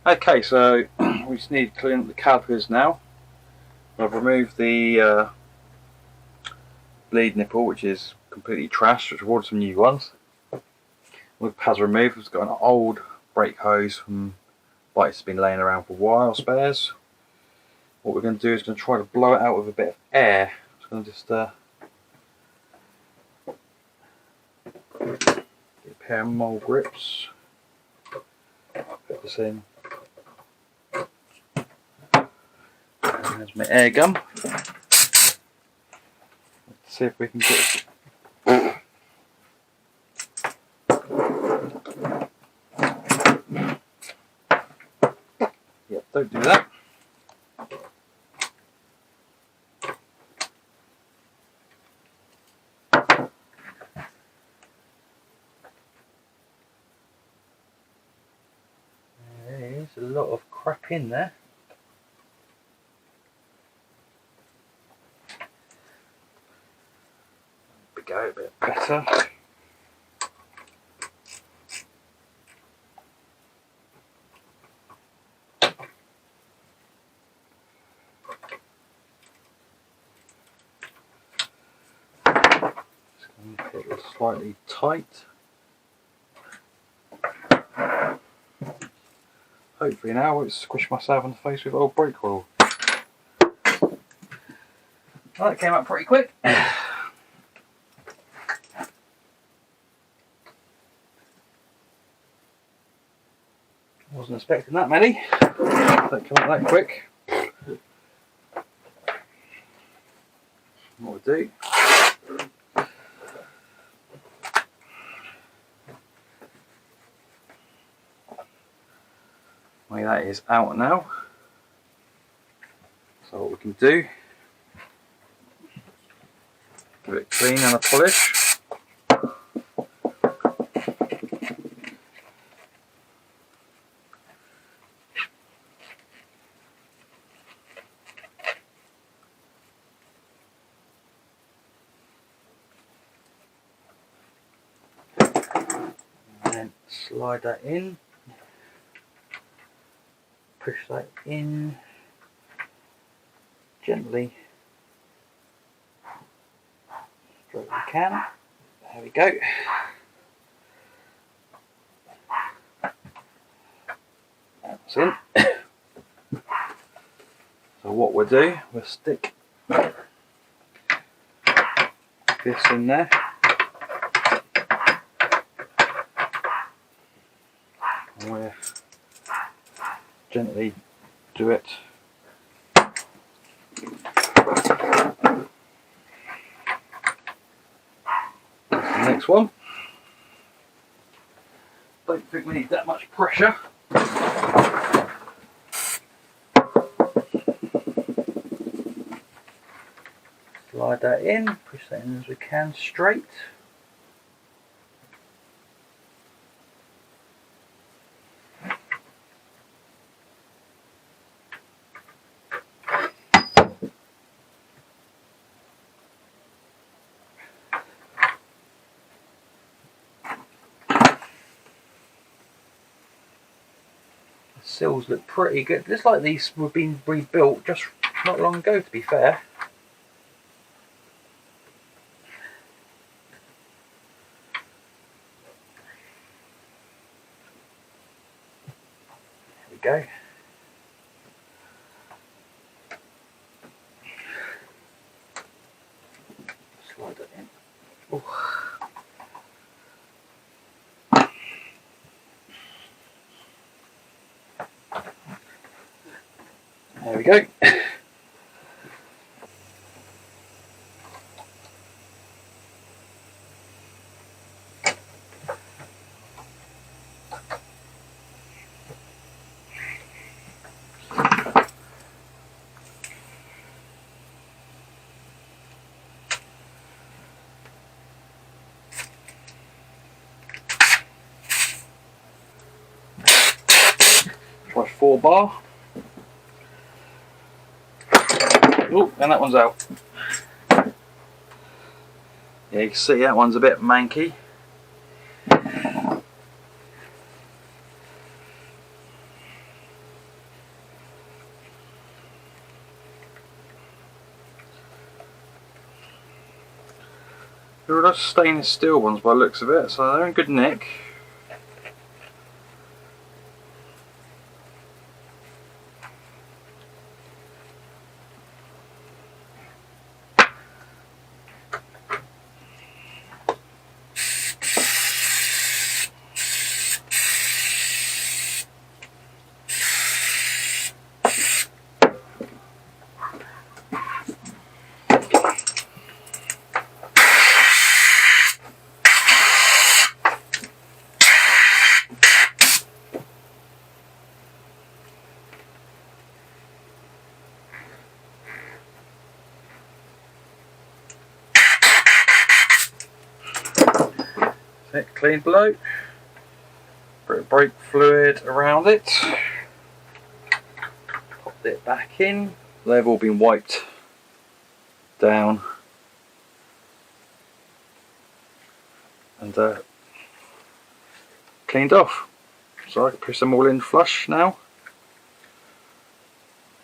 Okay, so we just need to clean up the calipers now. I've removed the bleed nipple, which is completely trashed, which I've ordered some new ones. With pads removed, it's got an old brake hose from bikes that's been laying around for a while, spares. What we're going to do is going to try to blow it out with a bit of air. Just going to just get a pair of mole grips. Put this in. There's my air gun. Let's see if we can get it. Yep, don't do that. There's a lot of crap in there. Go a bit better. Just going to get it slightly tight. Hopefully now I won't squish myself in the face with old brake oil. Well, that came up pretty quick. Wasn't expecting that many. Don't come out that quick. What we'll do. Well, that is out now. So what we can do, give it a clean and a polish. And then slide that in. Push that in gently, stroke we can. There we go. That's in. So what we'll do, we'll stick this in there. And we'll gently do it. That's the next one. Don't think we need that much pressure. Slide that in, push that in as we can straight. Seals look pretty good. Looks like these were being rebuilt just not long ago, to be fair. There we go. Slide that in. Ooh. There we go. Try 4 bar. Oh, and that one's out. Yeah, you can see that one's a bit manky. They're all stainless steel ones by the looks of it, so they're in good nick. It cleaned below, bit of brake fluid around it, popped it back in. They've all been wiped down and cleaned off. So I can push them all in flush now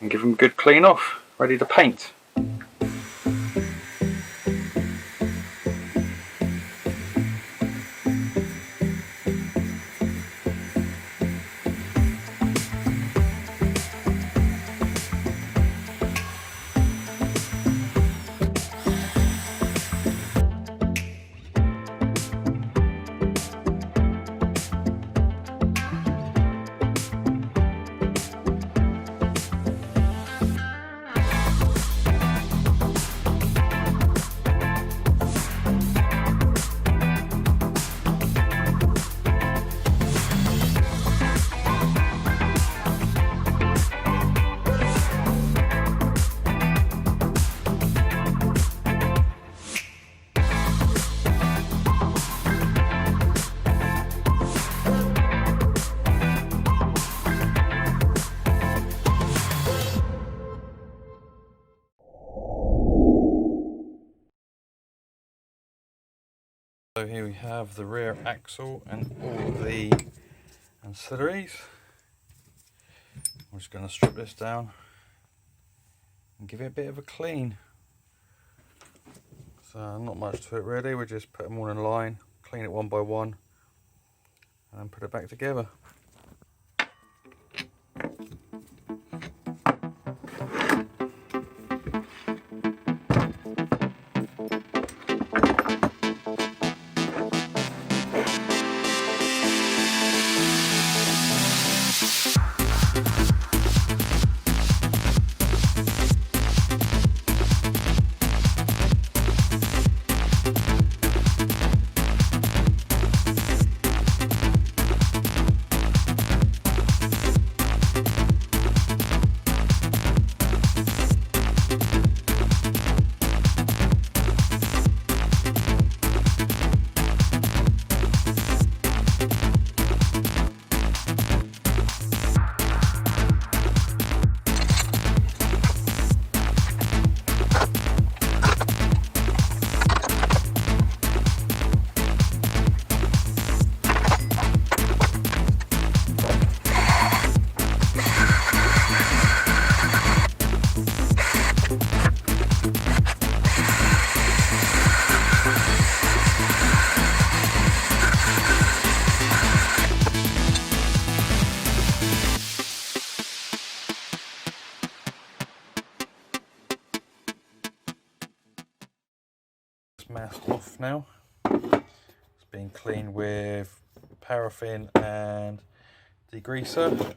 and give them a good clean off, ready to paint. So here we have the rear axle and all of the ancillaries. I'm just going to strip this down and give it a bit of a clean. So not much to it really, we just put them all in line, clean it one by one and then put it back together. Masked off now. It's been cleaned with paraffin and degreaser.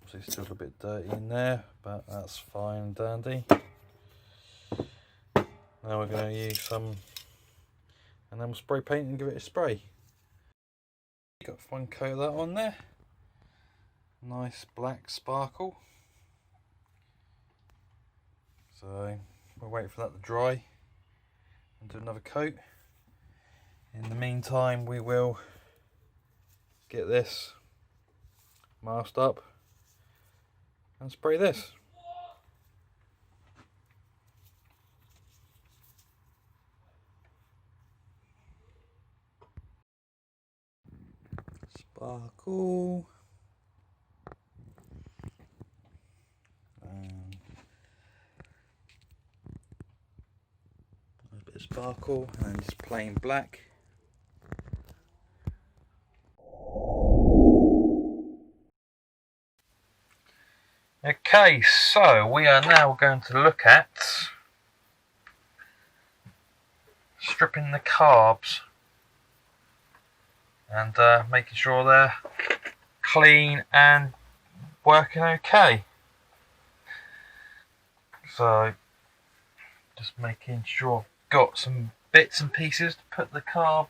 Obviously still a bit dirty in there, but that's fine and dandy. Now we're going to use some, and then we'll spray paint and give it a spray. Got one coat of that on there. Nice black sparkle. So we'll wait for that to dry and do another coat. In the meantime, we will get this masked up and spray this. sparkle. A bit of sparkle and then just plain black. Okay, so we are now going to look at stripping the carbs and making sure they're clean and working okay. So just making sure I've got some bits and pieces to put the carb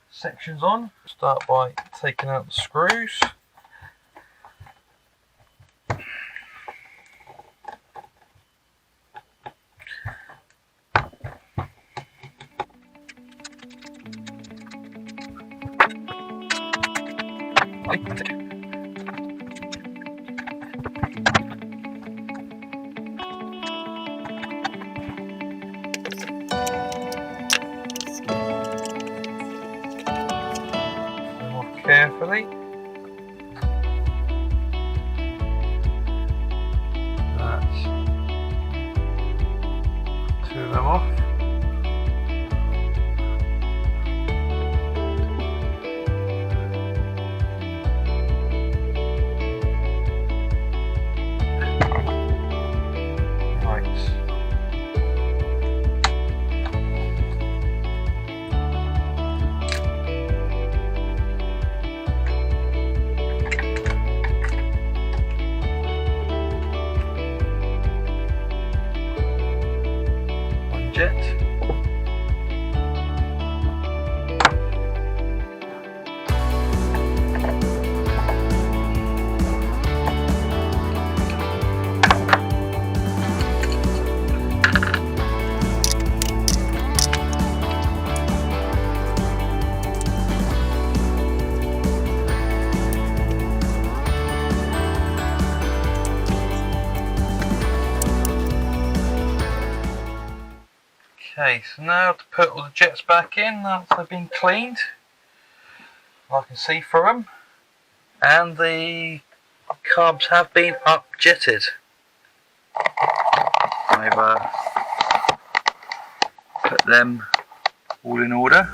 sections on. Start by taking out the screws. Carefully. That's two of them off. Jet. Okay, so now to put all the jets back in once they've been cleaned. I can see through them, and the carbs have been up jetted. I've put them all in order.